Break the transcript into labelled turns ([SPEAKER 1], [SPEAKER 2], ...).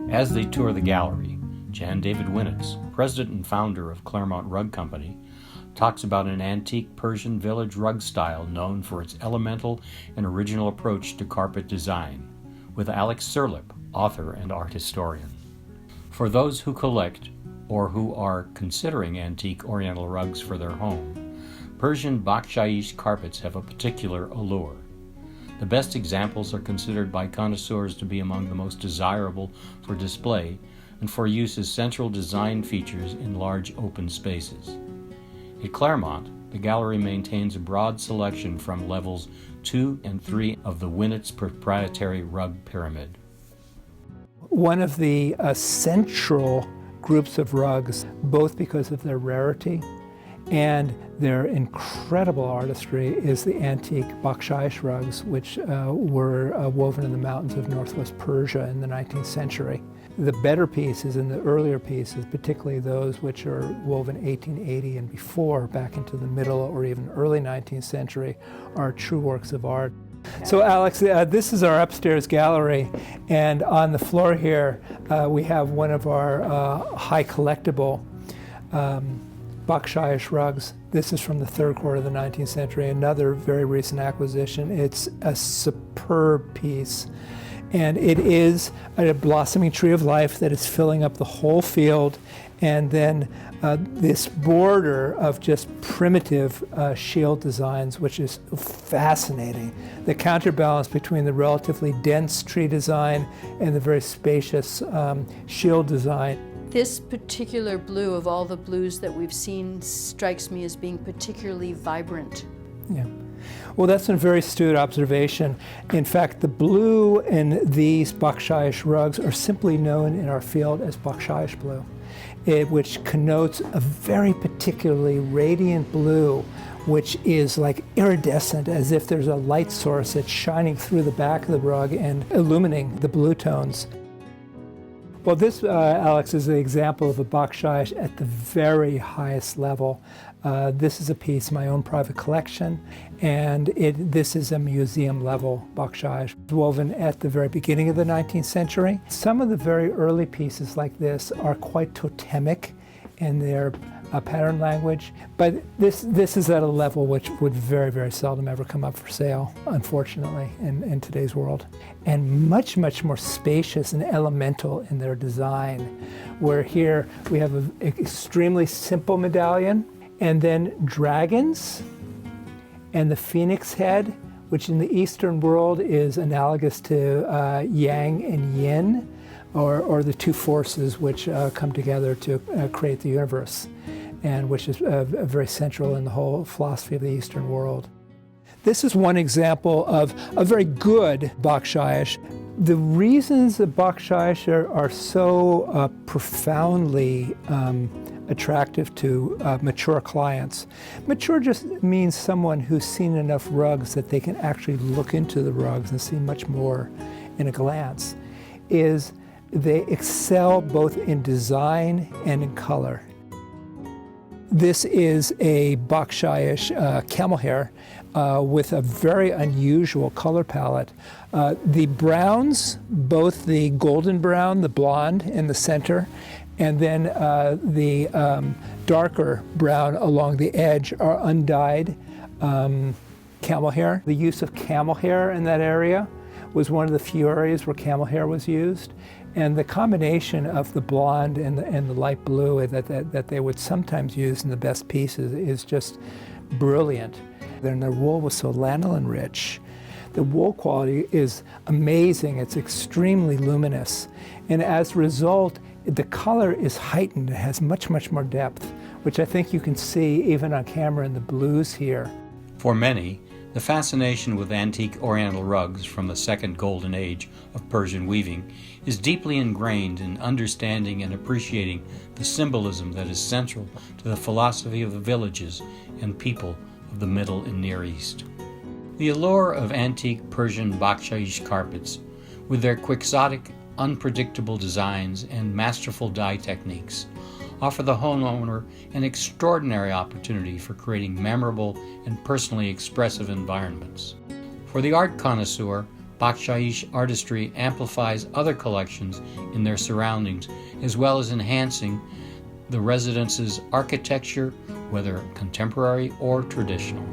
[SPEAKER 1] As they tour the gallery, Jan David Winnitz, president and founder of Claremont Rug Company, talks about an antique Persian village rug style known for its elemental and original approach to carpet design, with Alex Serlip, author and art historian. For those who collect or who are considering antique Oriental rugs for their home, Persian Bakshaish carpets have a particular allure. The best examples are considered by connoisseurs to be among the most desirable for display and for use as central design features in large open spaces. At Claremont, the gallery maintains a broad selection from levels 2 and 3 of the Winnitz proprietary rug pyramid.
[SPEAKER 2] One of the central groups of rugs, both because of their rarity and their incredible artistry, is the antique Bakshaish rugs, which were woven in the mountains of northwest Persia in the 19th century. The better pieces and the earlier pieces, particularly those which are woven 1880 and before, back into the middle or even early 19th century, are true works of art. So Alex, this is our upstairs gallery, and on the floor here we have one of our high-collectible Bakshaish rugs. This is from the third quarter of the 19th century, another very recent acquisition. It's a superb piece, and it is a blossoming tree of life that is filling up the whole field, and then this border of just primitive shield designs, which is fascinating. The counterbalance between the relatively dense tree design and the very spacious shield design.
[SPEAKER 3] This particular blue, of all the blues that we've seen, strikes me as being particularly vibrant.
[SPEAKER 2] Yeah. Well, that's a very astute observation. In fact, the blue in these Bakshaish rugs are simply known in our field as Bakshaish blue, which connotes a very particularly radiant blue, which is like iridescent, as if there's a light source that's shining through the back of the rug and illuminating the blue tones. Well, this, Alex, is an example of a Bakshaish at the very highest level. This is a piece, my own private collection, and this is a museum-level Bakshaish, woven at the very beginning of the 19th century. Some of the very early pieces like this are quite totemic in their pattern language, but this is at a level which would very, very seldom ever come up for sale, unfortunately, in today's world. And much, much more spacious and elemental in their design, where here we have an extremely simple medallion, and then dragons, and the phoenix head, which in the Eastern world is analogous to yang and yin, or the two forces which come together to create the universe, and which is very central in the whole philosophy of the Eastern world. This is one example of a very good Bakshaish. The reasons that Bakshaish are so profoundly attractive to mature clients. Mature just means someone who's seen enough rugs that they can actually look into the rugs and see much more in a glance, is they excel both in design and in color. This is a Bakshaish Camelhair with a very unusual color palette. The browns, both the golden brown, the blonde in the center, and then the darker brown along the edge are undyed camel hair. The use of camel hair in that area was one of the few areas where camel hair was used. And the combination of the blonde and the light blue that they would sometimes use in the best pieces is just brilliant. And their wool was so lanolin rich. The wool quality is amazing. It's extremely luminous. And as a result, the color is heightened. It has much, much more depth, which I think you can see even on camera in the blues here.
[SPEAKER 1] For many, the fascination with antique Oriental rugs from the second golden age of Persian weaving is deeply ingrained in understanding and appreciating the symbolism that is central to the philosophy of the villages and people of the Middle and Near East. The allure of antique Persian Bakshaish carpets, with their quixotic, unpredictable designs and masterful dye techniques, offer the homeowner an extraordinary opportunity for creating memorable and personally expressive environments. For the art connoisseur, Bakshaish artistry amplifies other collections in their surroundings, as well as enhancing the residence's architecture, whether contemporary or traditional.